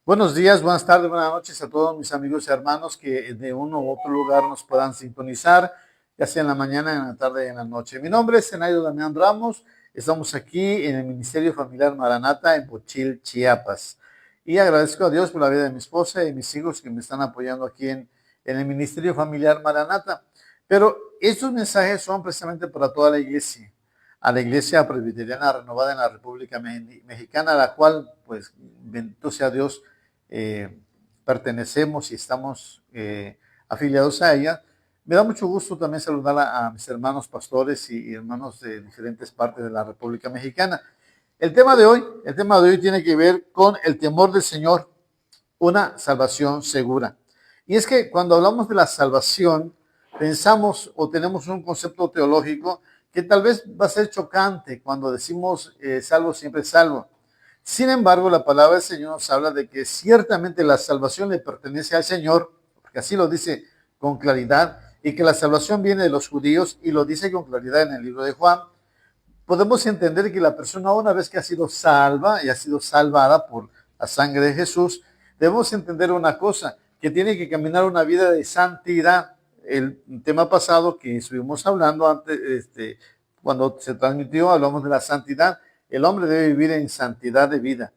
Buenos días, buenas tardes, buenas noches a todos mis amigos y hermanos que de uno u otro lugar nos puedan sintonizar, ya sea en la mañana, en la tarde y en la noche. Mi nombre es Zenaida Damián Ramos, estamos aquí en el Ministerio Familiar Maranata en Pochil, Chiapas. Y agradezco a Dios por la vida de mi esposa y mis hijos que me están apoyando aquí en el Ministerio Familiar Maranata. Pero estos mensajes son precisamente para toda la iglesia, a la Iglesia Presbiteriana Renovada en la República Mexicana, a la cual, pues, bendito sea Dios, pertenecemos y estamos afiliados a ella. Me da mucho gusto también saludar a mis hermanos pastores y hermanos de diferentes partes de la República Mexicana. El tema de hoy tiene que ver con el temor del Señor, una salvación segura. Y es que cuando hablamos de la salvación, pensamos o tenemos un concepto teológico que tal vez va a ser chocante cuando decimos salvo siempre salvo. Sin embargo, la palabra del Señor nos habla de que ciertamente la salvación le pertenece al Señor, porque así lo dice con claridad, y que la salvación viene de los judíos, y lo dice con claridad en el libro de Juan. Podemos entender que la persona, una vez que ha sido salva y ha sido salvada por la sangre de Jesús, debemos entender una cosa, que tiene que caminar una vida de santidad. El tema pasado que estuvimos hablando antes, cuando se transmitió, hablamos de la santidad. El hombre debe vivir en santidad de vida,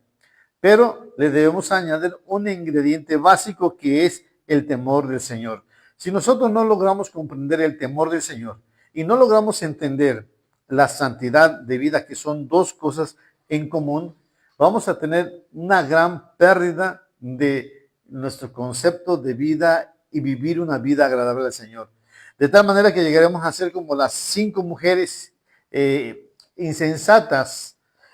pero le debemos añadir un ingrediente básico que es el temor del Señor. Si nosotros no logramos comprender el temor del Señor y no logramos entender la santidad de vida, que son dos cosas en común, vamos a tener una gran pérdida de nuestro concepto de vida y vivir una vida agradable al Señor. De tal manera que llegaremos a ser como las 5 mujeres insensatas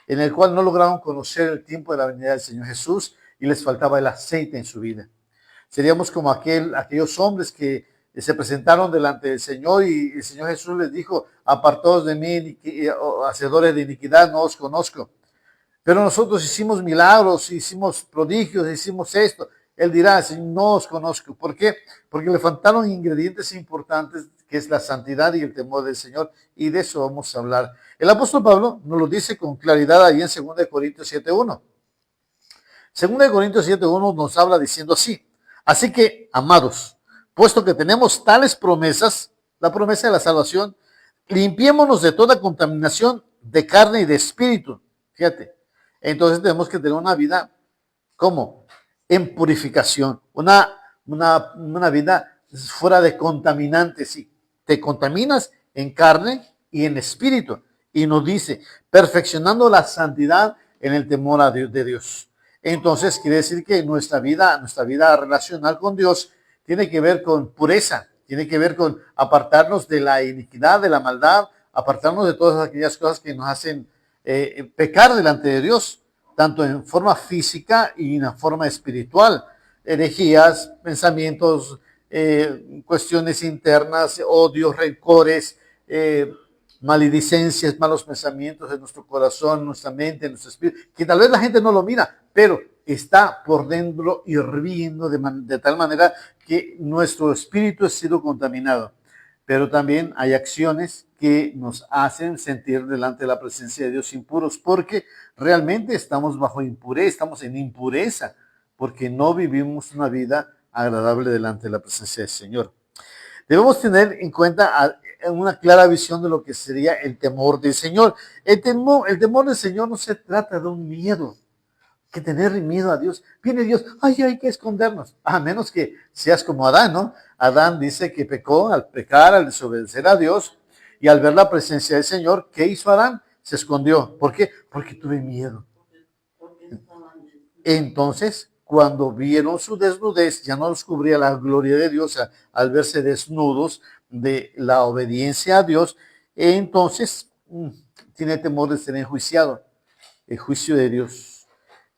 en el cual no lograron conocer el tiempo de la venida del Señor Jesús y les faltaba el aceite en su vida. Seríamos como aquellos hombres que se presentaron delante del Señor y el Señor Jesús les dijo: apartados de mí, hacedores de iniquidad, no os conozco. Pero nosotros hicimos milagros, hicimos prodigios, hicimos esto. Él dirá: no os conozco. ¿Por qué? Porque le faltaron ingredientes importantes, que es la santidad y el temor del Señor, y de eso vamos a hablar. El apóstol Pablo nos lo dice con claridad ahí en 2 Corintios 7:1. 2 Corintios 7:1 nos habla diciendo así: así que, amados, puesto que tenemos tales promesas, la promesa de la salvación, limpiémonos de toda contaminación de carne y de espíritu. Fíjate, entonces tenemos que tener una vida, ¿cómo? En purificación, una vida fuera de contaminantes. Si te contaminas en carne y en espíritu, y nos dice, perfeccionando la santidad en el temor de Dios. Entonces quiere decir que nuestra vida relacional con Dios tiene que ver con pureza, tiene que ver con apartarnos de la iniquidad, de la maldad, apartarnos de todas aquellas cosas que nos hacen pecar delante de Dios, tanto en forma física y en forma espiritual. Herejías, pensamientos, cuestiones internas, odios, rencores, maledicencias, malos pensamientos en nuestro corazón, nuestra mente, nuestro espíritu, que tal vez la gente no lo mira, pero está por dentro hirviendo de tal manera que nuestro espíritu ha sido contaminado. Pero también hay acciones que nos hacen sentir delante de la presencia de Dios impuros, porque realmente estamos bajo impureza, estamos en impureza, porque no vivimos una vida agradable delante de la presencia del Señor. Debemos tener en cuenta una clara visión de lo que sería el temor del Señor. El temor del Señor no se trata de un miedo, que tener miedo a Dios. Viene Dios, ay, hay que escondernos. A menos que seas como Adán, ¿no? Adán dice que pecó al pecar, al desobedecer a Dios, y al ver la presencia del Señor, ¿qué hizo Adán? Se escondió. ¿Por qué? Porque tuve miedo. Entonces, cuando vieron su desnudez, ya no los cubría la gloria de Dios al verse desnudos de la obediencia a Dios. Entonces tiene temor de ser enjuiciado, el juicio de Dios.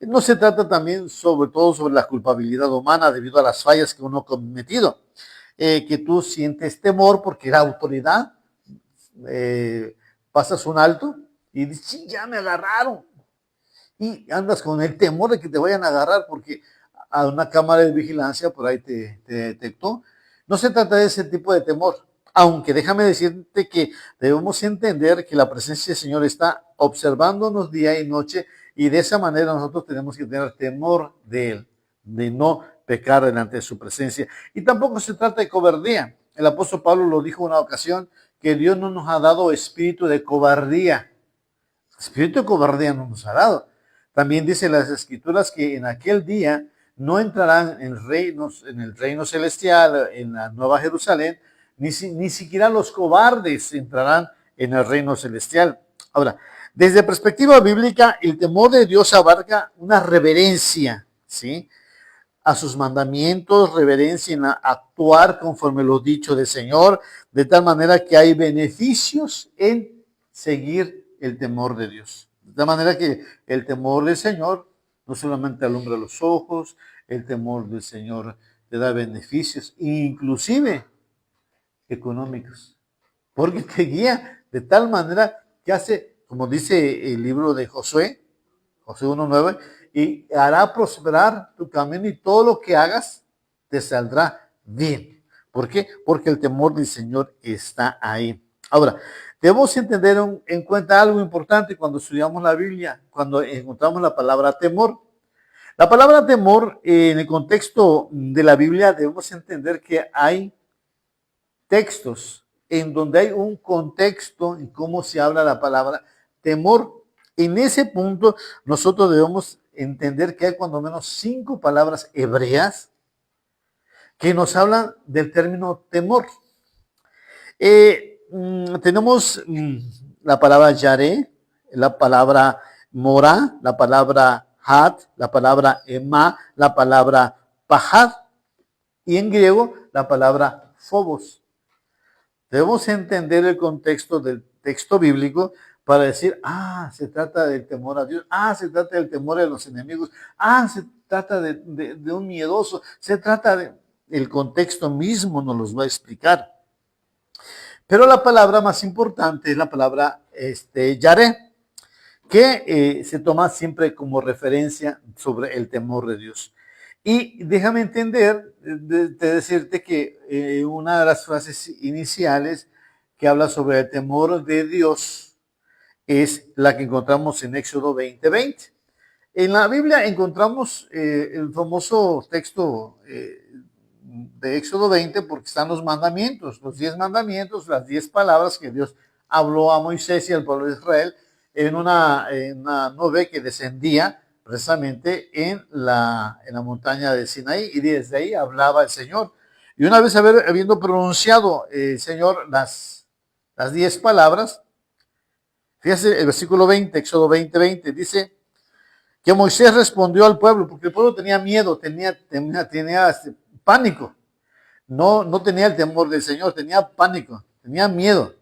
No se trata también sobre todo sobre la culpabilidad humana debido a las fallas que uno ha cometido, que tú sientes temor porque la autoridad, pasas un alto y dices: sí, ya me agarraron, y andas con el temor de que te vayan a agarrar porque a una cámara de vigilancia por ahí te detectó. No se trata de ese tipo de temor, aunque déjame decirte que debemos entender que la presencia del Señor está observándonos día y noche y de esa manera nosotros tenemos que tener temor de Él, de no pecar delante de su presencia. Y tampoco se trata de cobardía. El apóstol Pablo lo dijo en una ocasión, que Dios no nos ha dado espíritu de cobardía. Espíritu de cobardía no nos ha dado. También dice las Escrituras que en aquel día no entrarán en el reino celestial, en la Nueva Jerusalén, ni siquiera los cobardes entrarán en el reino celestial. Ahora, desde perspectiva bíblica, el temor de Dios abarca una reverencia, ¿sí?, a sus mandamientos, reverencia en actuar conforme lo dicho del Señor, de tal manera que hay beneficios en seguir el temor de Dios. De tal manera que el temor del Señor no solamente alumbra los ojos, el temor del Señor te da beneficios, inclusive económicos, porque te guía de tal manera que hace, como dice el libro de Josué 1:9, y hará prosperar tu camino y todo lo que hagas te saldrá bien. ¿Por qué? Porque el temor del Señor está ahí. Ahora, debemos entender en cuenta algo importante cuando estudiamos la Biblia, cuando encontramos la palabra temor. La palabra temor, en el contexto de la Biblia, debemos entender que hay textos en donde hay un contexto en cómo se habla la palabra temor. En ese punto nosotros debemos entender que hay cuando menos 5 palabras hebreas que nos hablan del término temor. Tenemos la palabra yaré, la palabra morá, la palabra had, la palabra ema, la palabra pahad y en griego la palabra phobos. Debemos entender el contexto del texto bíblico para decir, se trata del temor a Dios, se trata del temor a los enemigos, se trata de un miedoso, se trata del contexto mismo, nos los va a explicar. Pero la palabra más importante es la palabra yaré, que se toma siempre como referencia sobre el temor de Dios. Y déjame entender, de decirte que una de las frases iniciales que habla sobre el temor de Dios es la que encontramos en Éxodo 20:20. En la Biblia encontramos el famoso texto de Éxodo 20 porque están los mandamientos, los 10 mandamientos, las 10 palabras que Dios habló a Moisés y al pueblo de Israel en una nube que descendía precisamente en la montaña de Sinaí, y desde ahí hablaba el Señor. Y una vez habiendo pronunciado el Señor las 10 palabras, fíjese el versículo 20, Éxodo 20:20, dice que Moisés respondió al pueblo, porque el pueblo tenía miedo, tenía pánico. No tenía el temor del Señor, tenía pánico, tenía miedo.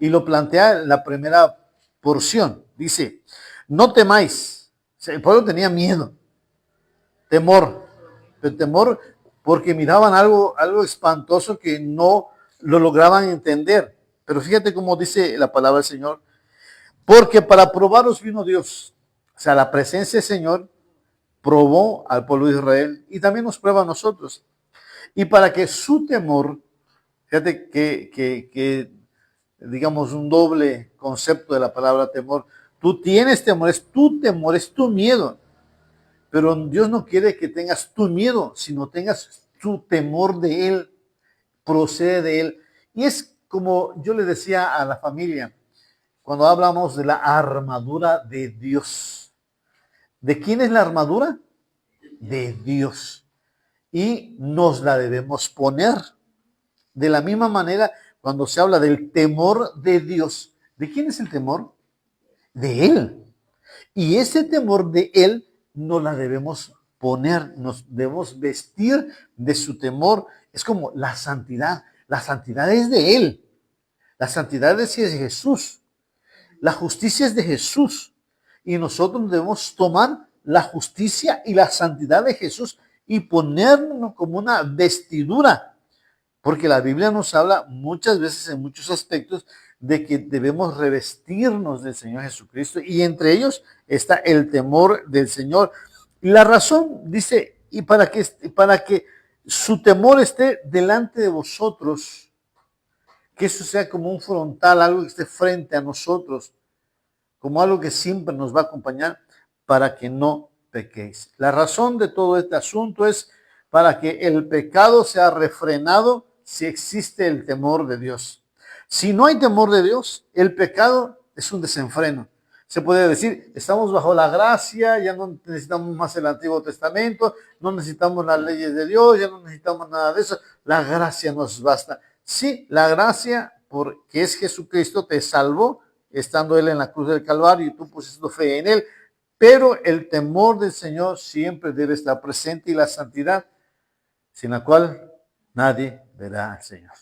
Y lo plantea en la primera porción. Dice, no temáis. O sea, el pueblo tenía miedo, temor. El temor porque miraban algo espantoso que no lo lograban entender. Pero fíjate cómo dice la palabra del Señor. Porque para probaros vino Dios. O sea, la presencia del Señor probó al pueblo de Israel y también nos prueba a nosotros. Y para que su temor, fíjate que digamos un doble concepto de la palabra temor. Tú tienes temor, es tu miedo. Pero Dios no quiere que tengas tu miedo, sino tengas tu temor de Él, procede de Él. Y es como yo le decía a la familia, cuando hablamos de la armadura de Dios. ¿De quién es la armadura? De Dios. Y nos la debemos poner. De la misma manera, cuando se habla del temor de Dios, ¿de quién es el temor? De Él. Y ese temor de Él nos la debemos poner, nos debemos vestir de su temor. Es como la santidad. La santidad es de Él. La santidad es de Jesús. La justicia es de Jesús. Y nosotros debemos tomar la justicia y la santidad de Jesús y ponernos como una vestidura. Porque la Biblia nos habla muchas veces en muchos aspectos de que debemos revestirnos del Señor Jesucristo, y entre ellos está el temor del Señor. Y la razón dice, y para que su temor esté delante de vosotros, que eso sea como un frontal, algo que esté frente a nosotros, como algo que siempre nos va a acompañar, para que no pequéis. La razón de todo este asunto es para que el pecado sea refrenado si existe el temor de Dios. Si no hay temor de Dios, el pecado es un desenfreno. Se puede decir, estamos bajo la gracia, ya no necesitamos más el Antiguo Testamento, no necesitamos las leyes de Dios, ya no necesitamos nada de eso, la gracia nos basta. Sí, la gracia, porque es Jesucristo, te salvó, estando Él en la cruz del Calvario y tú pusiste fe en Él, pero el temor del Señor siempre debe estar presente y la santidad, sin la cual nadie verá al Señor.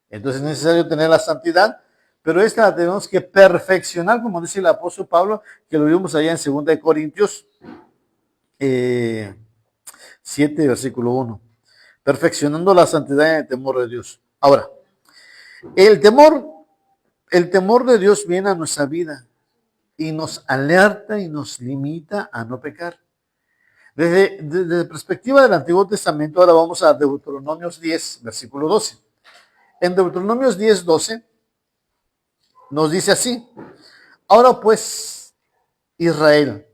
Entonces es necesario tener la santidad, pero esta la tenemos que perfeccionar, como dice el apóstol Pablo, que lo vimos allá en 2 Corintios 7, versículo 1. Perfeccionando la santidad en el temor de Dios. Ahora, el temor de Dios viene a nuestra vida y nos alerta y nos limita a no pecar. Desde la perspectiva del Antiguo Testamento, ahora vamos a Deuteronomios 10, versículo 12. En Deuteronomios 10, 12, nos dice así: ahora pues, Israel.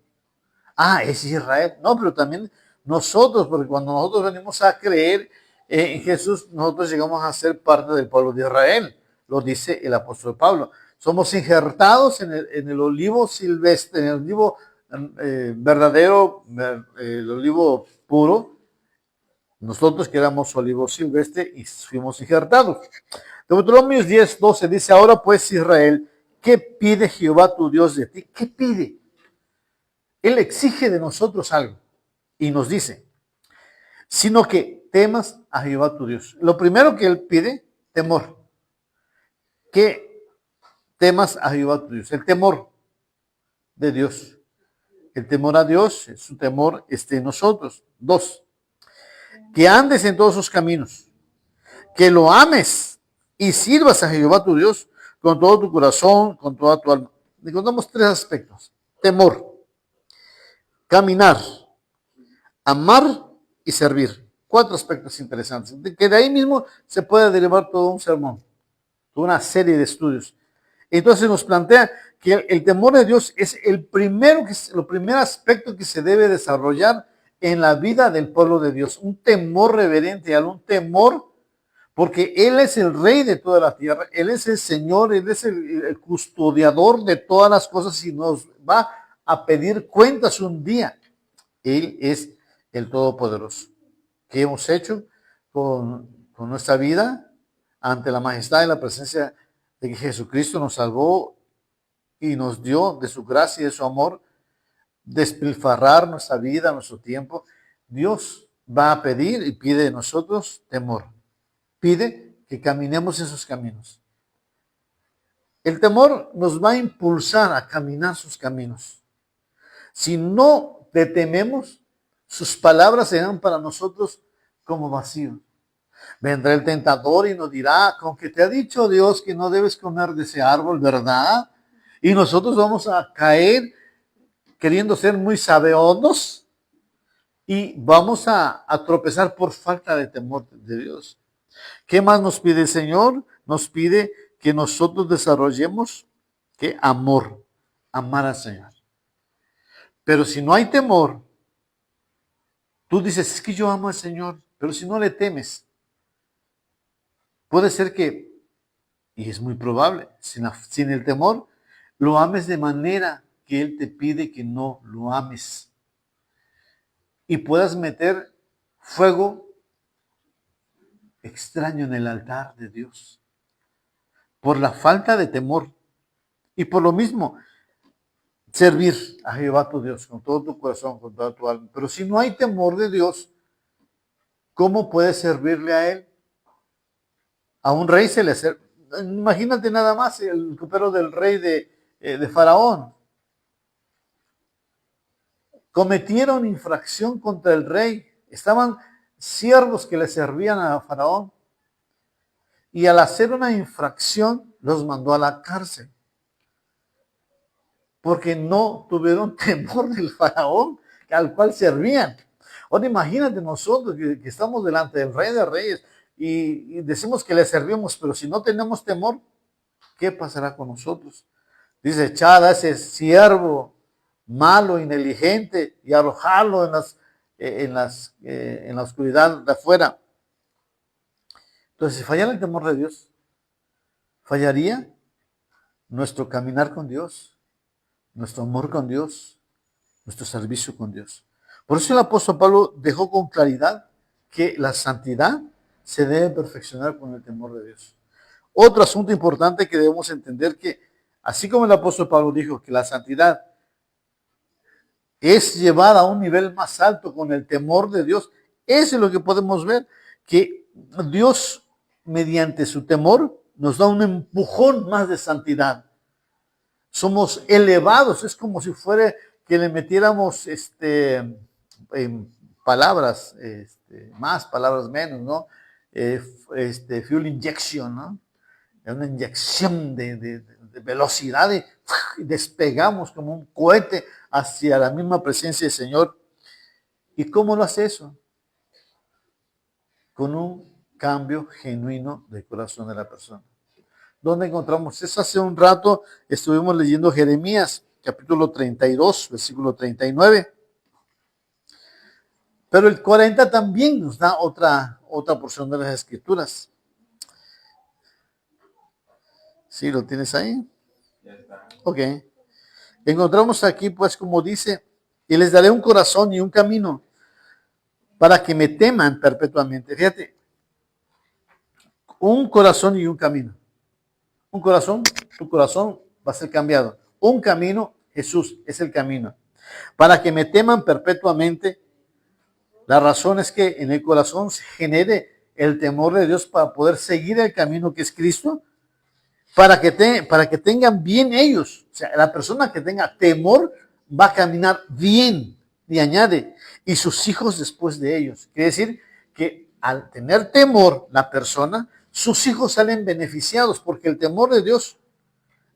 Ah, es Israel. No, pero también nosotros, porque cuando nosotros venimos a creer en Jesús, nosotros llegamos a ser parte del pueblo de Israel. Lo dice el apóstol Pablo. Somos injertados en el olivo silvestre, en el olivo verdadero, el olivo puro. Nosotros que éramos olivo silvestre y fuimos injertados. Deuteronomios 10, 12 dice: ahora pues, Israel, ¿qué pide Jehová tu Dios de ti? ¿Qué pide? Él exige de nosotros algo y nos dice, sino que temas a Jehová tu Dios. Lo primero que Él pide, temor. Que temas a Jehová tu Dios. El temor de Dios. El temor a Dios, su temor esté en nosotros. 2, que andes en todos sus caminos. Que lo ames y sirvas a Jehová tu Dios con todo tu corazón, con toda tu alma. Encontramos 3 aspectos. Temor, caminar, amar y servir. 4 aspectos interesantes, que de ahí mismo se puede derivar todo un sermón, toda una serie de estudios. Entonces nos plantea que el temor de Dios es el primer aspecto que se debe desarrollar en la vida del pueblo de Dios. Un temor reverente, un temor, porque Él es el rey de toda la tierra, Él es el Señor, Él es el custodiador de todas las cosas y nos va a pedir cuentas un día. Él es el Todopoderoso. ¿Qué hemos hecho con nuestra vida ante la majestad y la presencia de que Jesucristo nos salvó y nos dio de su gracia y de su amor despilfarrar nuestra vida, nuestro tiempo? Dios va a pedir y pide de nosotros temor. Pide que caminemos en sus caminos. El temor nos va a impulsar a caminar sus caminos. Si no le tememos, sus palabras serán para nosotros como vacío. Vendrá el tentador y nos dirá: con que te ha dicho Dios que no debes comer de ese árbol, ¿verdad? Y nosotros vamos a caer queriendo ser muy sabeonos y vamos a tropezar por falta de temor de Dios. ¿Qué más nos pide el Señor? Nos pide que nosotros desarrollemos ¿qué? Amor, amar al Señor. Pero si no hay temor, tú dices: es que yo amo al Señor, pero si no le temes, puede ser que, y es muy probable, sin el temor, lo ames de manera que Él te pide que no lo ames. Y puedas meter fuego extraño en el altar de Dios. Por la falta de temor. Y por lo mismo, servir a Jehová tu Dios con todo tu corazón, con toda tu alma. Pero si no hay temor de Dios, ¿cómo puedes servirle a Él? A un rey se le sirve. Imagínate nada más el copero del rey de Faraón. Cometieron infracción contra el rey. Estaban siervos que le servían a Faraón. Y al hacer una infracción, los mandó a la cárcel. Porque no tuvieron temor del Faraón al cual servían. Ahora imagínate nosotros que estamos delante del Rey de Reyes y decimos que le servimos, pero si no tenemos temor, ¿qué pasará con nosotros? Dice: echad a ese siervo malo, inteligente y arrojarlo en la oscuridad de afuera. Entonces, si fallara el temor de Dios, fallaría nuestro caminar con Dios, nuestro amor con Dios, nuestro servicio con Dios. Por eso el apóstol Pablo dejó con claridad que la santidad se debe perfeccionar con el temor de Dios. Otro asunto importante que debemos entender que, así como el apóstol Pablo dijo que la santidad es llevada a un nivel más alto con el temor de Dios, eso es lo que podemos ver, que Dios mediante su temor nos da un empujón más de santidad. Somos elevados, es como si fuera que le metiéramos palabras, más, palabras menos, ¿no? Fuel injection, ¿no? Una inyección de velocidad y despegamos como un cohete hacia la misma presencia del Señor. ¿Y cómo lo hace eso? Con un cambio genuino del corazón de la persona. ¿Dónde encontramos eso? Hace un rato estuvimos leyendo Jeremías, capítulo 32, versículo 39. Pero el 40 también nos da otra porción de las Escrituras. ¿Sí lo tienes ahí? Ya está. Ok. Encontramos aquí, pues, como dice, y les daré un corazón y un camino para que me teman perpetuamente. Fíjate, un corazón y un camino. Un corazón, tu corazón va a ser cambiado. Un camino, Jesús es el camino. Para que me teman perpetuamente. La razón es que en el corazón se genere el temor de Dios para poder seguir el camino que es Cristo, para que tengan bien ellos. O sea, la persona que tenga temor va a caminar bien, y añade, y sus hijos después de ellos. Quiere decir que al tener temor la persona, sus hijos salen beneficiados, porque el temor de Dios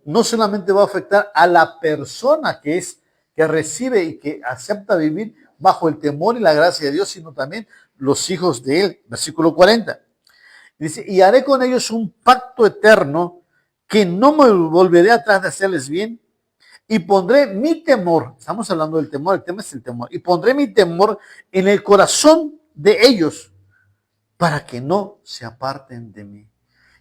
no solamente va a afectar a la persona que recibe y que acepta vivir bajo el temor y la gracia de Dios, sino también los hijos de él. Versículo 40. Dice, y haré con ellos un pacto eterno que no me volveré atrás de hacerles bien, y pondré mi temor, estamos hablando del temor, el tema es el temor, y pondré mi temor en el corazón de ellos para que no se aparten de mí.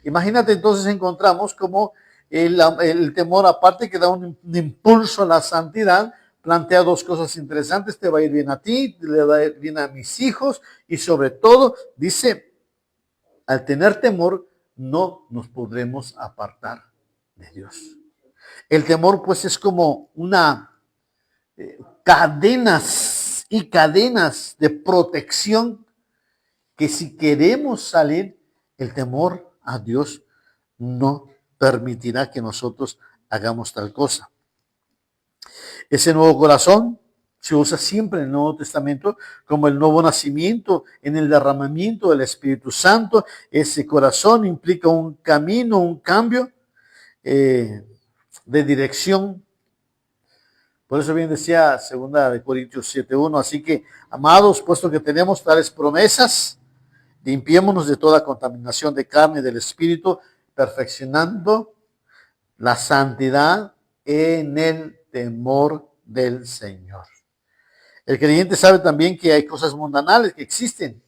Imagínate, entonces encontramos como el temor, aparte que da un impulso a la santidad, plantea dos cosas interesantes: te va a ir bien a ti, le va a ir bien a mis hijos, y sobre todo, dice, al tener temor, no nos podremos apartar de Dios. El temor, pues, es como una cadenas y cadenas de protección que si queremos salir, el temor a Dios no permitirá que nosotros hagamos tal cosa. Ese nuevo corazón se usa siempre en el Nuevo Testamento como el nuevo nacimiento en el derramamiento del Espíritu Santo. Ese corazón implica un camino, un cambio de dirección. Por eso bien decía 2 Corintios 7:1, así que, amados, puesto que tenemos tales promesas, limpiémonos de toda contaminación de carne y del espíritu, perfeccionando la santidad en el temor del Señor. El creyente sabe también que hay cosas mundanales que existen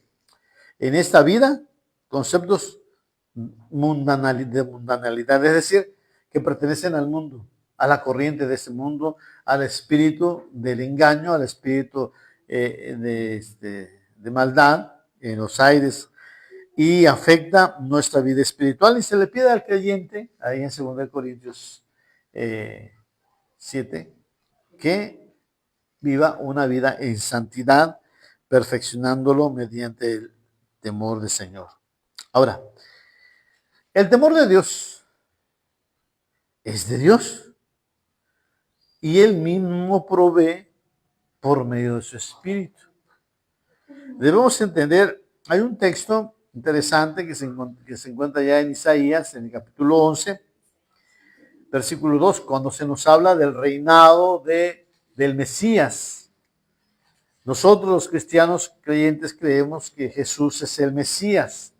en esta vida, conceptos de mundanalidad, es decir, que pertenecen al mundo, a la corriente de ese mundo, al espíritu del engaño, al espíritu de maldad en los aires, y afecta nuestra vida espiritual. Y se le pide al creyente, ahí en 2 Corintios 7, que viva una vida en santidad, perfeccionándolo mediante el temor del Señor. Ahora, el temor de Dios es de Dios, y Él mismo provee por medio de su Espíritu. Debemos entender, hay un texto interesante que se encuentra ya en Isaías, en el capítulo 11, versículo 2, cuando se nos habla del reinado del Mesías. Nosotros los cristianos creyentes creemos que Jesús es el Mesías,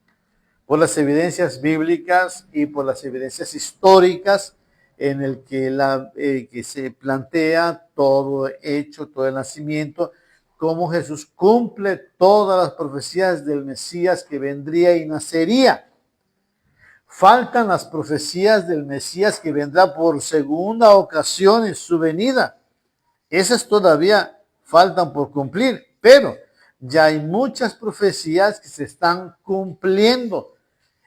por las evidencias bíblicas y por las evidencias históricas en el que se plantea todo hecho, todo el nacimiento, cómo Jesús cumple todas las profecías del Mesías que vendría y nacería. Faltan las profecías del Mesías que vendrá por segunda ocasión en su venida. Esas todavía faltan por cumplir, pero ya hay muchas profecías que se están cumpliendo.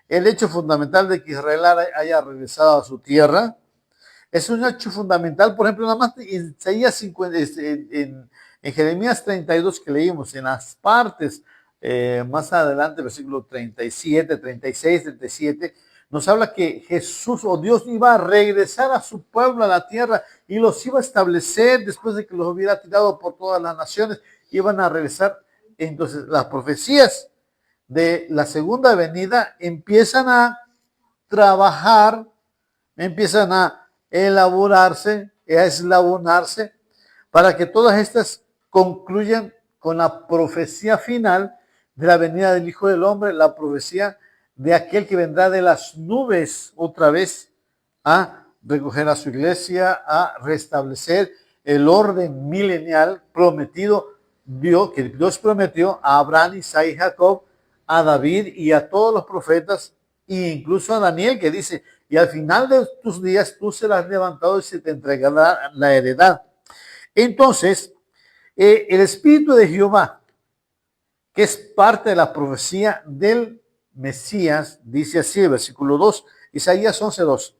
El hecho fundamental de que Israel haya regresado a su tierra es un hecho fundamental. Por ejemplo, nada más en Isaías 50, en Jeremías 32 que leímos, en las partes más adelante, versículo 37, 36, 37, nos habla que Jesús o Dios iba a regresar a su pueblo, a la tierra, y los iba a establecer después de que los hubiera tirado por todas las naciones, iban a regresar. Entonces, las profecías de la segunda venida empiezan a trabajar, empiezan a elaborarse, a eslabonarse, para que todas estas concluyan con la profecía final de la venida del Hijo del Hombre, la profecía de aquel que vendrá de las nubes otra vez a recoger a su iglesia, a restablecer el orden milenial prometido, que Dios prometió a Abraham, Isaac y Jacob, a David y a todos los profetas, e incluso a Daniel, que dice, y al final de tus días tú serás levantado y se te entregará la heredad. Entonces, el Espíritu de Jehová, que es parte de la profecía del Mesías, dice así, versículo 2, Isaías 11:2.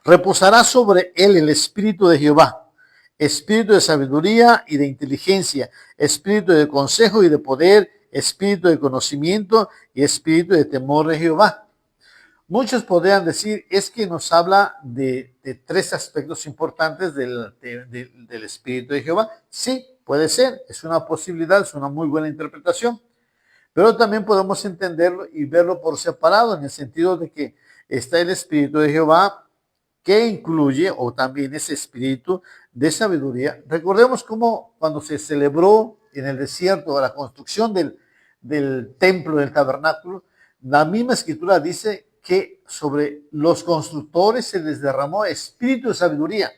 Reposará sobre él el Espíritu de Jehová, espíritu de sabiduría y de inteligencia, espíritu de consejo y de poder, espíritu de conocimiento y espíritu de temor de Jehová. Muchos podrían decir, es que nos habla de tres aspectos importantes del Espíritu de Jehová. Sí, puede ser, es una posibilidad, es una muy buena interpretación, pero también podemos entenderlo y verlo por separado, en el sentido de que está el Espíritu de Jehová, que incluye, o también ese espíritu de sabiduría. Recordemos cómo cuando se celebró en el desierto la construcción del templo, del tabernáculo, la misma escritura dice que sobre los constructores se les derramó espíritu de sabiduría,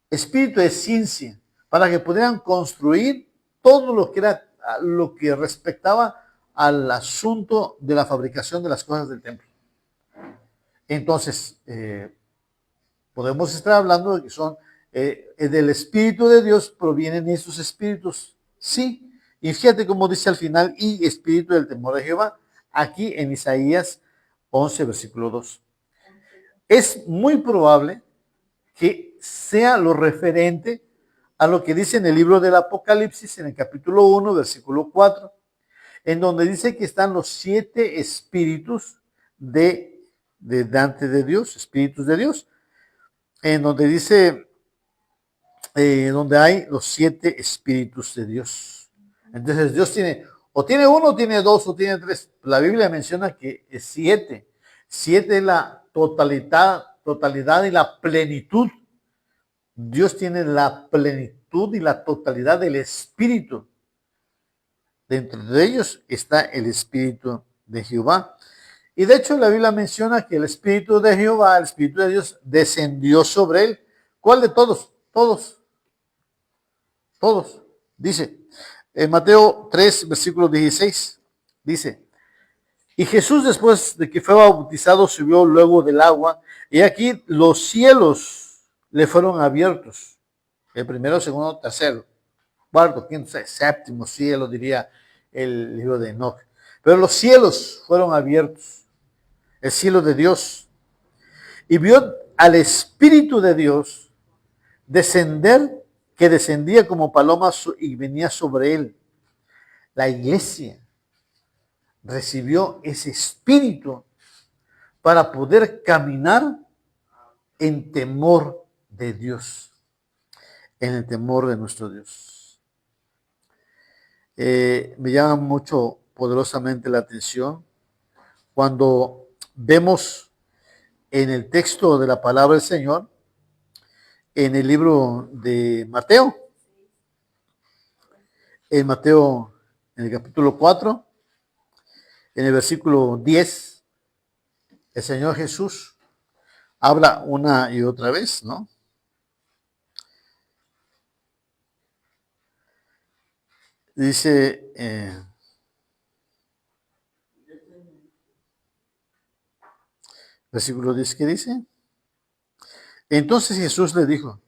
espíritu de ciencia, para que pudieran construir todo lo que respectaba al asunto de la fabricación de las cosas del templo. Entonces, podemos estar hablando de que son del Espíritu de Dios, provienen esos espíritus. Sí, y fíjate cómo dice al final, y espíritu del temor de Jehová, aquí en Isaías 11, versículo 2. Es muy probable que sea lo referente a lo que dice en el libro del Apocalipsis, en el capítulo 1, versículo 4, en donde dice que están los 7 espíritus delante de Dios, espíritus de Dios, en donde dice, donde hay los 7 espíritus de Dios. Entonces Dios tiene uno, tiene dos, o tiene tres. La Biblia menciona que es 7. 7 es la totalidad y la plenitud. Dios tiene la plenitud y la totalidad del Espíritu. Dentro de ellos está el Espíritu de Jehová. Y de hecho la Biblia menciona que el Espíritu de Jehová, el Espíritu de Dios, descendió sobre él. ¿Cuál de todos? Todos. Dice, en Mateo 3, versículo 16, dice, y Jesús después de que fue bautizado subió luego del agua, y aquí los cielos le fueron abiertos. El primero, segundo, tercero, cuarto, quinto, séptimo cielo, diría el libro de Enoch. Pero los cielos fueron abiertos, el cielo de Dios, y vio al Espíritu de Dios descender, que descendía como paloma y venía sobre él. La iglesia recibió ese espíritu para poder caminar en temor de Dios, en el temor de nuestro Dios. Me llama mucho poderosamente la atención cuando vemos en el texto de la palabra del Señor, en el libro de Mateo, en el capítulo 4, en el versículo 10, el Señor Jesús habla una y otra vez, ¿no? Dice, versículo 10, ¿qué dice? Entonces Jesús le dijo,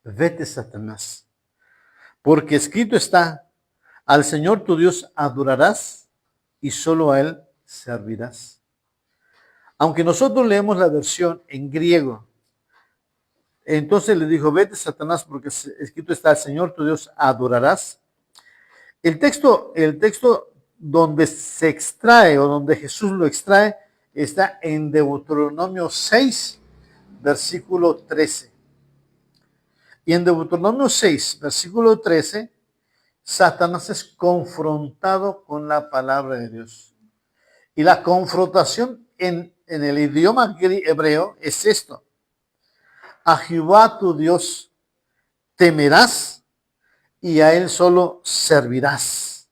vete, Satanás, porque escrito está, al Señor tu Dios adorarás y solo a Él servirás. Aunque nosotros leemos la versión en griego, entonces le dijo, vete, Satanás, porque escrito está, al Señor tu Dios adorarás. El texto donde se extrae o donde Jesús lo extrae está en Deuteronomio 6, versículo 13. Y en Deuteronomio 6, versículo 13, Satanás es confrontado con la palabra de Dios. Y la confrontación en el idioma hebreo es esto. A Jehová tu Dios temerás y a Él solo servirás.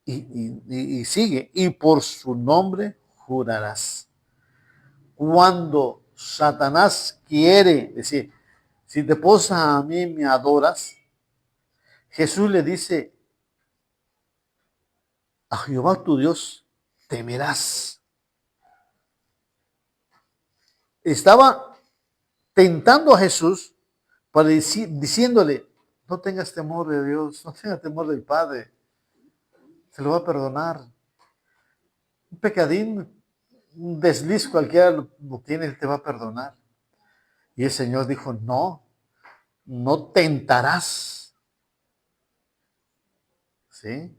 Y sigue, y por su nombre jurarás. Cuando Satanás quiere decir, si te posas a mí me adoras, Jesús le dice, a Jehová tu Dios temerás. Estaba tentando a Jesús para diciéndole, no tengas temor de Dios, no tengas temor del Padre, se lo va a perdonar. Un pecadín, un desliz cualquiera lo tiene, Él te va a perdonar. Y el Señor dijo, no tentarás. ¿Sí?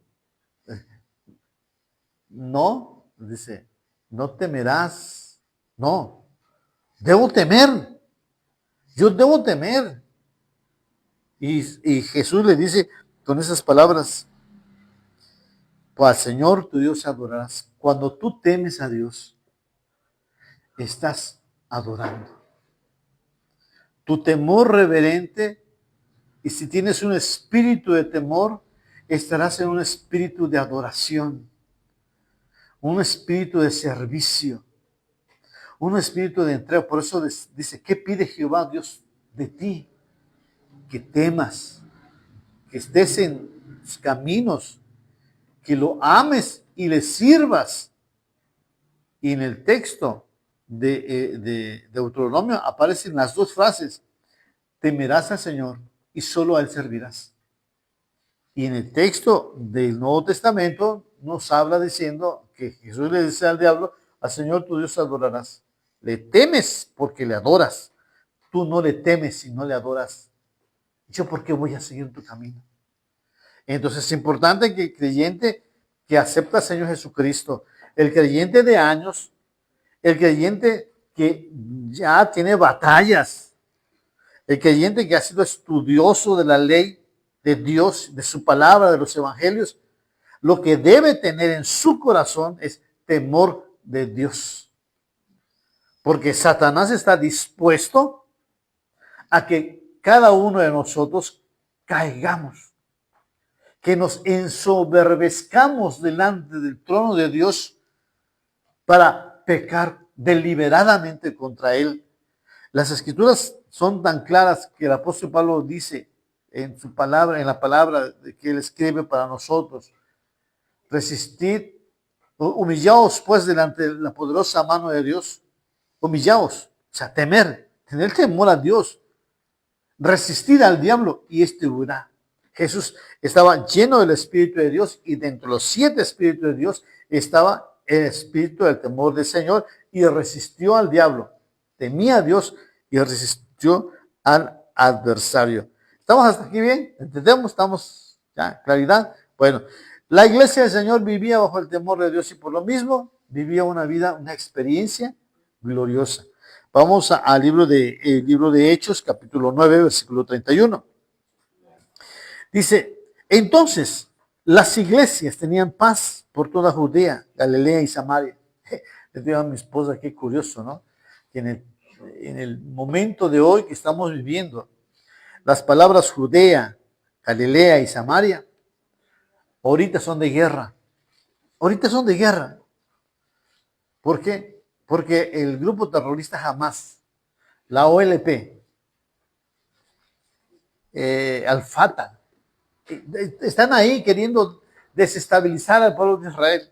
No, dice, no temerás. No, debo temer. Yo debo temer. Y Jesús le dice con esas palabras, pues al Señor tu Dios adorarás. Cuando tú temes a Dios, estás adorando. Tu temor reverente, y si tienes un espíritu de temor, estarás en un espíritu de adoración, un espíritu de servicio, un espíritu de entrega. Por eso dice, ¿qué pide Jehová Dios de ti? Que temas, que estés en sus caminos, que lo ames y le sirvas. Y en el texto de Deuteronomio aparecen las dos frases, temerás al Señor y solo a Él servirás. Y en el texto del Nuevo Testamento nos habla diciendo que Jesús le dice al diablo, al Señor tu Dios adorarás. Le temes porque le adoras. Tú no le temes si no le adoras. ¿Yo por qué voy a seguir tu camino? Entonces es importante que el creyente que acepta al Señor Jesucristo, el creyente de años, el creyente que ya tiene batallas, el creyente que ha sido estudioso de la ley de Dios, de su palabra, de los evangelios, lo que debe tener en su corazón es temor de Dios. Porque Satanás está dispuesto a que cada uno de nosotros caigamos, que nos ensoberbezcamos delante del trono de Dios para pecar deliberadamente contra Él. Las escrituras son tan claras que el apóstol Pablo dice en su palabra, en la palabra que él escribe para nosotros, resistid, humillaos pues delante de la poderosa mano de Dios, humillaos, o sea, tener temor a Dios, resistir al diablo y este huirá. Jesús estaba lleno del Espíritu de Dios y dentro de los 7 Espíritus de Dios estaba el Espíritu del temor del Señor y resistió al diablo, temía a Dios y resistió al adversario. ¿Estamos hasta aquí bien? ¿Entendemos? ¿Estamos ya? ¿Claridad? Bueno, la iglesia del Señor vivía bajo el temor de Dios y por lo mismo vivía una vida, una experiencia gloriosa. Vamos al libro de Hechos, capítulo 9, versículo 31. Dice, entonces las iglesias tenían paz por toda Judea, Galilea y Samaria. Le digo a mi esposa, qué curioso, ¿no? Que en el momento de hoy que estamos viviendo, las palabras Judea, Galilea y Samaria, ahorita son de guerra. Ahorita son de guerra. ¿Por qué? porque el grupo terrorista Hamas, la OLP, Al-Fatah, están ahí queriendo desestabilizar al pueblo de Israel.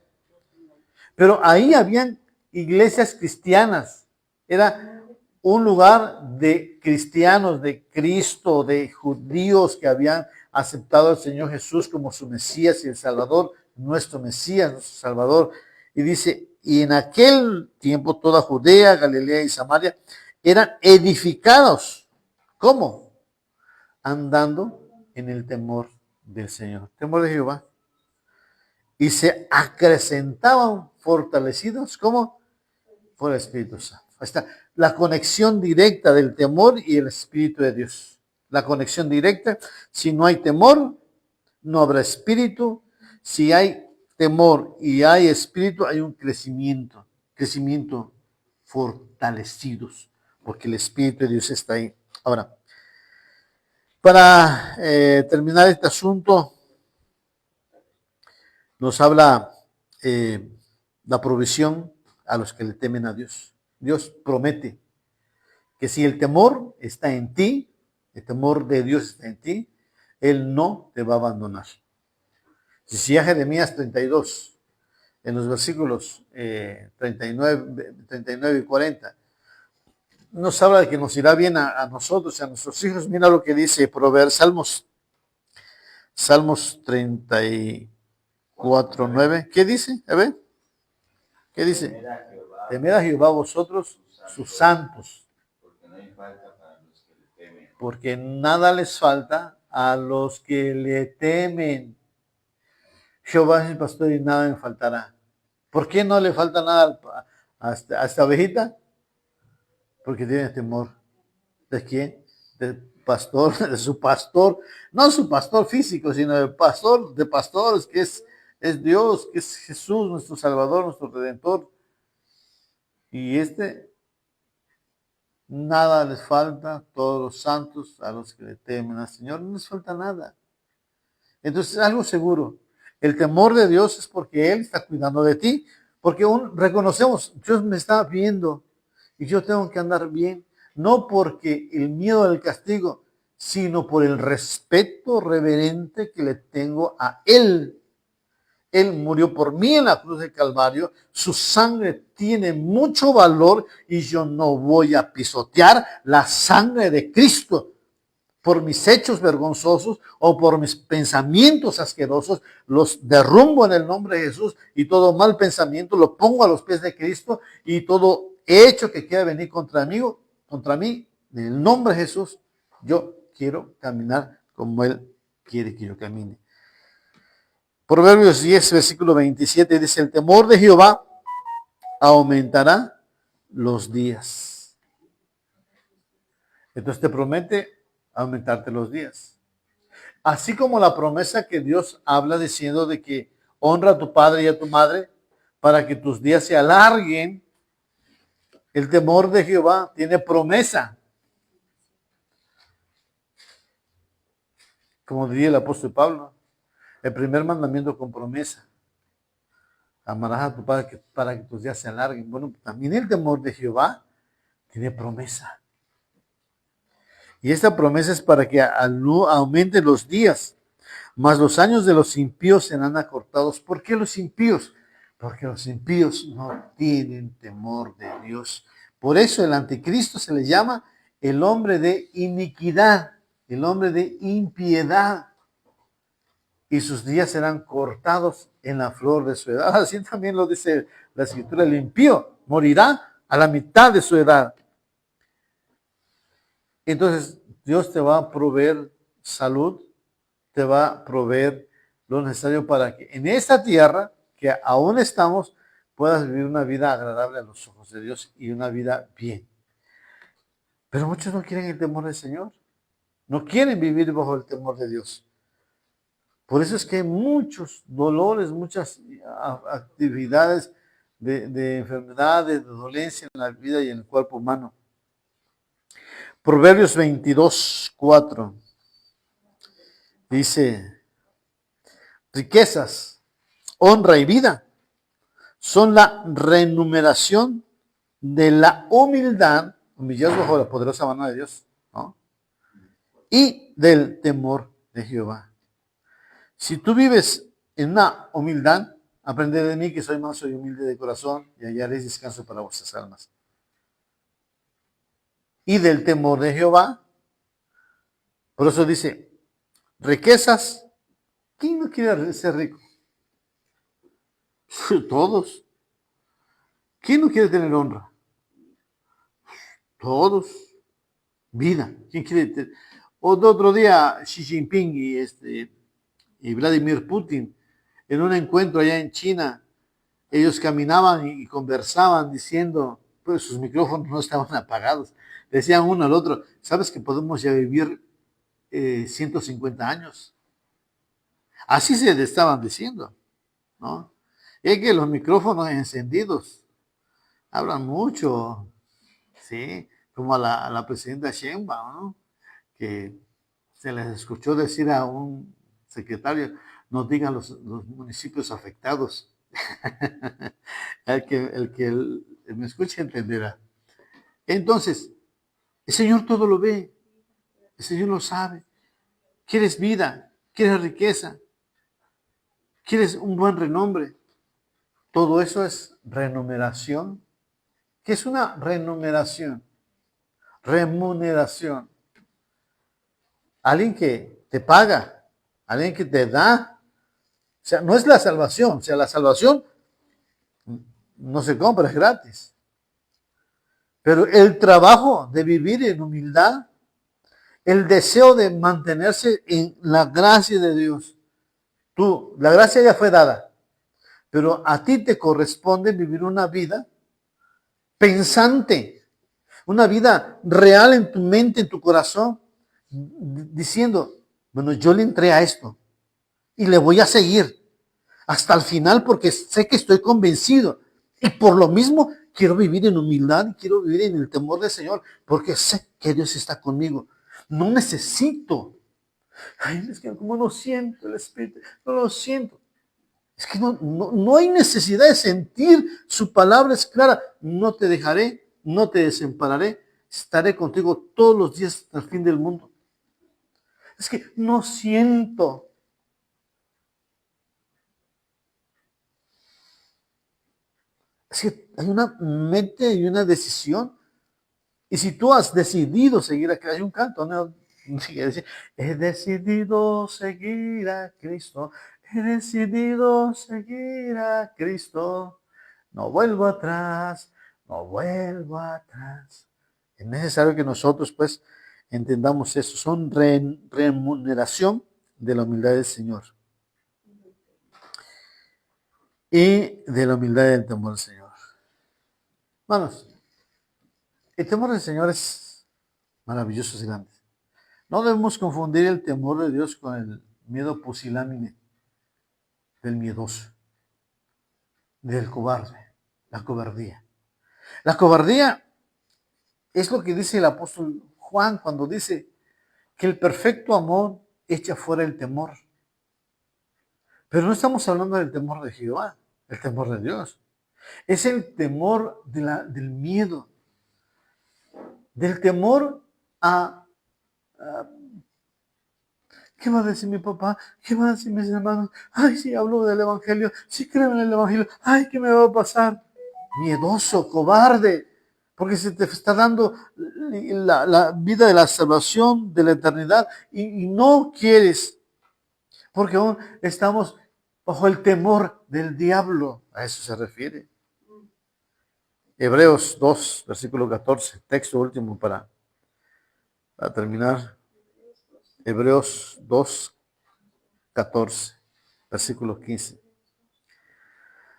Pero ahí habían iglesias cristianas. Era un lugar de cristianos, de Cristo, de judíos que habían aceptado al Señor Jesús como su Mesías y el Salvador, nuestro Mesías, nuestro Salvador. Y dice, y en aquel tiempo toda Judea, Galilea y Samaria eran edificados. ¿Cómo? Andando en el temor del Señor, temor de Jehová. Y se acrecentaban fortalecidos, ¿cómo? Por el Espíritu Santo. Ahí está la conexión directa del temor y el Espíritu de Dios. La conexión directa. Si no hay temor, no habrá espíritu. Si hay temor y hay espíritu, hay un crecimiento fortalecidos, porque el Espíritu de Dios está ahí. Ahora, para terminar este asunto, nos habla la provisión a los que le temen a Dios. Dios promete que si el temor está en ti, el temor de Dios está en ti, Él no te va a abandonar. Si a Jeremías 32, en los versículos 39 y 40, nos habla de que nos irá bien a nosotros y a nuestros hijos. Mira lo que dice Salmos 34:9. ¿Qué dice? A ver, ¿qué dice? Temed a Jehová vosotros, sus santos, porque nada les falta a los que le temen. Jehová es mi pastor y nada me faltará. ¿Por qué no le falta nada a esta ovejita? Porque tiene temor. ¿De quién? Del pastor, de su pastor. No su pastor físico, sino del pastor de pastores, que es Dios, que es Jesús, nuestro Salvador, nuestro Redentor. Y nada les falta, todos los santos a los que le temen al Señor, no les falta nada. Entonces, algo seguro, el temor de Dios es porque Él está cuidando de ti, porque reconocemos, Dios me está viendo y yo tengo que andar bien, no porque el miedo al castigo, sino por el respeto reverente que le tengo a Él. Él murió por mí en la cruz del Calvario, su sangre tiene mucho valor y yo no voy a pisotear la sangre de Cristo por mis hechos vergonzosos o por mis pensamientos asquerosos. Los derrumbo en el nombre de Jesús y todo mal pensamiento lo pongo a los pies de Cristo y todo hecho que quiera venir contra mí, en el nombre de Jesús, yo quiero caminar como Él quiere que yo camine. Proverbios 10, versículo 27 dice, el temor de Jehová aumentará los días. Entonces te promete aumentarte los días. Así como la promesa que Dios habla diciendo de que honra a tu padre y a tu madre para que tus días se alarguen, el temor de Jehová tiene promesa. Como diría el apóstol Pablo, el primer mandamiento con promesa. Amarás a tu padre para que tus días se alarguen. Bueno, también el temor de Jehová tiene promesa. Y esta promesa es para que aumenten los días, mas los años de los impíos serán acortados. ¿Por qué los impíos? Porque los impíos no tienen temor de Dios. Por eso el anticristo se le llama el hombre de iniquidad, el hombre de impiedad. Y sus días serán cortados en la flor de su edad. Así también lo dice la escritura, el impío morirá a la mitad de su edad. Entonces, Dios te va a proveer salud, te va a proveer lo necesario para que en esta tierra, que aún estamos, puedas vivir una vida agradable a los ojos de Dios y una vida bien. Pero muchos no quieren el temor del Señor, no quieren vivir bajo el temor de Dios. Por eso es que hay muchos dolores, muchas actividades de enfermedades, de dolencia en la vida y en el cuerpo humano. Proverbios 22:4 dice, riquezas, honra y vida son la remuneración de la humildad, humillados bajo la poderosa mano de Dios, ¿no? Y del temor de Jehová. Si tú vives en una humildad, aprended de mí que soy manso y humilde de corazón y hallaréis descanso para vuestras almas. Y del temor de Jehová, por eso dice, riquezas, ¿quién no quiere ser rico? Todos. ¿Quién no quiere tener honra? Todos. Vida. ¿Quién quiere tener? Otro día Xi Jinping y Vladimir Putin, en un encuentro allá en China, ellos caminaban y conversaban diciendo, pues sus micrófonos no estaban apagados. Decían uno al otro, ¿sabes que podemos ya vivir 150 años? Así se le estaban diciendo, ¿no? Es que los micrófonos encendidos hablan mucho, ¿sí? Como a la presidenta Sheinbaum, ¿no? Que se les escuchó decir a un secretario, no digan los municipios afectados. el que me escuche entenderá. Entonces, el Señor todo lo ve, el Señor lo sabe. ¿Quieres vida? ¿Quieres riqueza? ¿Quieres un buen renombre? Todo eso es remuneración. ¿Qué es una remuneración? Remuneración. Alguien que te paga, alguien que te da. O sea, no es la salvación. O sea, la salvación no se compra, es gratis. Pero el trabajo de vivir en humildad, el deseo de mantenerse en la gracia de Dios. La gracia ya fue dada, pero a ti te corresponde vivir una vida pensante, una vida real en tu mente, en tu corazón, diciendo, bueno, yo le entré a esto y le voy a seguir hasta el final porque sé que estoy convencido y por lo mismo quiero vivir en humildad y quiero vivir en el temor del Señor porque sé que Dios está conmigo. No necesito. Ay, es que como no siento el Espíritu, no lo siento. Es que no hay necesidad de sentir, su palabra es clara, no te dejaré, no te desampararé, estaré contigo todos los días hasta el fin del mundo. Es que no siento. Es que hay una mente y una decisión. Y si tú has decidido seguir a Cristo, hay un canto, ¿no? He decidido seguir a Cristo, he decidido seguir a Cristo, no vuelvo atrás, no vuelvo atrás. Es necesario que nosotros pues entendamos eso, son remuneración de la humildad del Señor y de la humildad del temor del Señor. Hermanos, el temor del Señor es maravilloso y grande. No debemos confundir el temor de Dios con el miedo pusilánime del miedoso, del cobarde, la cobardía. La cobardía es lo que dice el apóstol Juan cuando dice que el perfecto amor echa fuera el temor. Pero no estamos hablando del temor de Jehová, el temor de Dios. Es el temor del miedo, del temor a ¿qué va a decir mi papá? ¿Qué van a decir mis hermanos? Ay, si hablo del evangelio, si creo en el evangelio, ay, ¿qué me va a pasar? Miedoso, cobarde, porque se te está dando la vida de la salvación, de la eternidad, y no quieres, porque aún estamos bajo el temor del diablo. A eso se refiere. Hebreos 2, versículo 14, texto último para terminar. Hebreos 2, 14, versículo 15.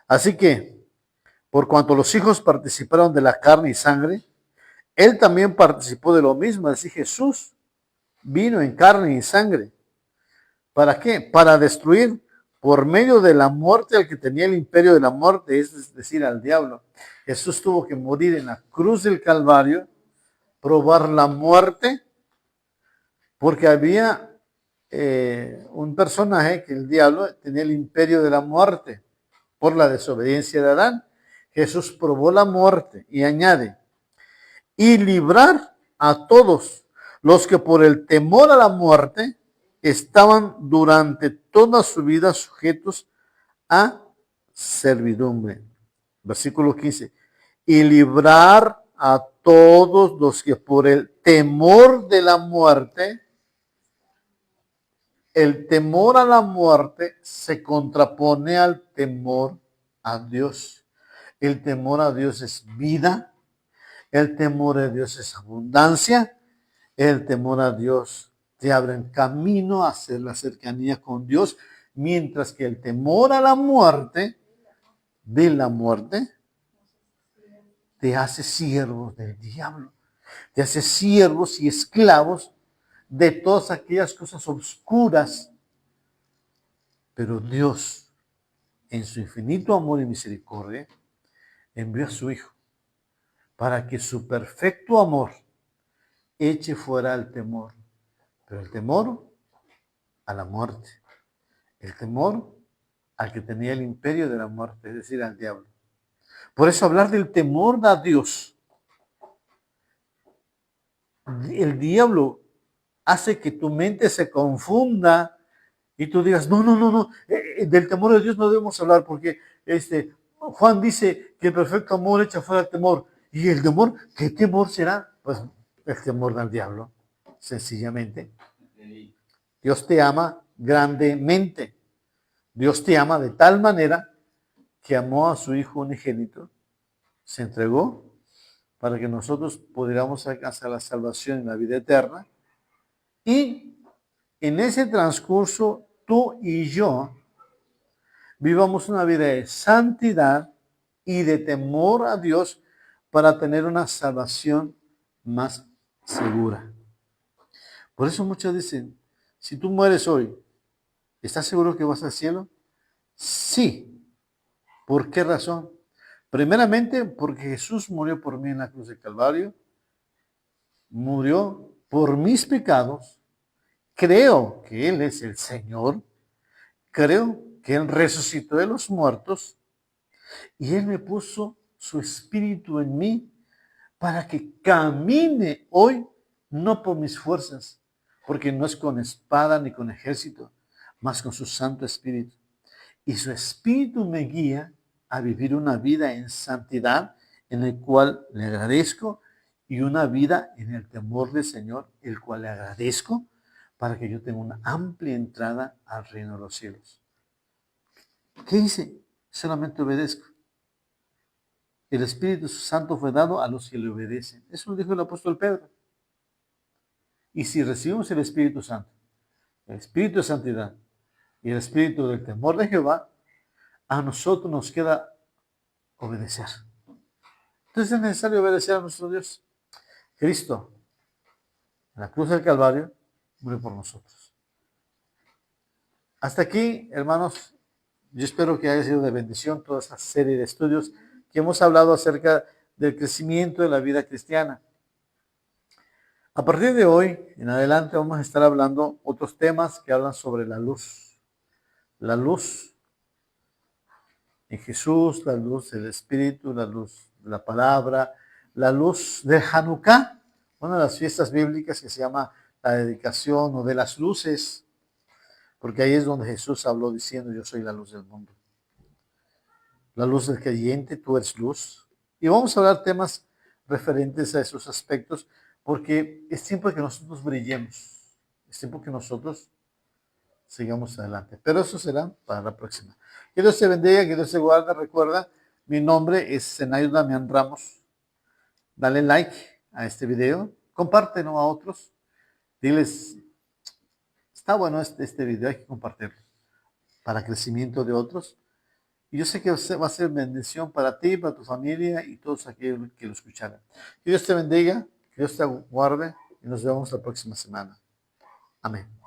Así que, por cuanto los hijos participaron de la carne y sangre, él también participó de lo mismo. Es decir, Jesús vino en carne y sangre. ¿Para qué? Para destruir por medio de la muerte al que tenía el imperio de la muerte, es decir, al diablo. Jesús tuvo que morir en la cruz del Calvario, probar la muerte, porque había un personaje que el diablo tenía el imperio de la muerte por la desobediencia de Adán. Jesús probó la muerte y añade, y librar a todos los que por el temor a la muerte estaban durante toda su vida sujetos a servidumbre. Versículo 15. Y librar a todos los que por el temor de la muerte, el temor a la muerte se contrapone al temor a Dios. El temor a Dios es vida, el temor a Dios es abundancia, el temor a Dios te abre camino a hacer la cercanía con Dios, mientras que el temor a la muerte, de la muerte, te hace siervos del diablo, te hace siervos y esclavos de todas aquellas cosas oscuras. Pero Dios, en su infinito amor y misericordia, envió a su Hijo para que su perfecto amor eche fuera el temor. Pero el temor a la muerte, el temor al que tenía el imperio de la muerte, es decir, al diablo. Por eso hablar del temor a Dios, el diablo hace que tu mente se confunda y tú digas, no, del temor de Dios no debemos hablar porque Juan dice que el perfecto amor echa fuera el temor. ¿Y el temor? ¿Qué temor será? Pues el temor del diablo, sencillamente. Dios te ama grandemente. Dios te ama de tal manera que amó a su Hijo unigénito, se entregó para que nosotros pudiéramos alcanzar la salvación y la vida eterna. Y en ese transcurso, tú y yo vivamos una vida de santidad y de temor a Dios para tener una salvación más segura. Por eso muchos dicen, si tú mueres hoy, ¿estás seguro que vas al cielo? Sí. ¿Por qué razón? Primeramente, porque Jesús murió por mí en la cruz del Calvario, murió por mis pecados, creo que Él es el Señor, creo que Él resucitó de los muertos y Él me puso su espíritu en mí para que camine hoy, no por mis fuerzas, porque no es con espada ni con ejército, mas con su Santo Espíritu. Y su Espíritu me guía a vivir una vida en santidad, en el cual le agradezco, y una vida en el temor del Señor, el cual le agradezco, para que yo tenga una amplia entrada al reino de los cielos. ¿Qué hice? Solamente obedezco. El Espíritu Santo fue dado a los que le obedecen. Eso lo dijo el apóstol Pedro. Y si recibimos el Espíritu Santo, el Espíritu de santidad y el Espíritu del temor de Jehová, a nosotros nos queda obedecer. Entonces es necesario obedecer a nuestro Dios. Cristo, en la cruz del Calvario, murió por nosotros. Hasta aquí, hermanos, yo espero que haya sido de bendición toda esta serie de estudios que hemos hablado acerca del crecimiento de la vida cristiana. A partir de hoy en adelante vamos a estar hablando otros temas que hablan sobre la luz. La luz en Jesús, la luz del Espíritu, la luz de la palabra, la luz de Hanukkah, una de las fiestas bíblicas que se llama la dedicación o de las luces, porque ahí es donde Jesús habló diciendo, yo soy la luz del mundo. La luz del creyente, tú eres luz. Y vamos a hablar temas referentes a esos aspectos, porque es tiempo de que nosotros brillemos, es tiempo que nosotros sigamos adelante. Pero eso será para la próxima. Que Dios te bendiga, que Dios te guarde. Recuerda, mi nombre es Zenayo Damián Ramos. Dale like a este video, compártelo a otros. Diles, está bueno este video, hay que compartirlo para crecimiento de otros. Y yo sé que va a ser bendición para ti, para tu familia y todos aquellos que lo escucharan. Que Dios te bendiga, que Dios te guarde y nos vemos la próxima semana. Amén.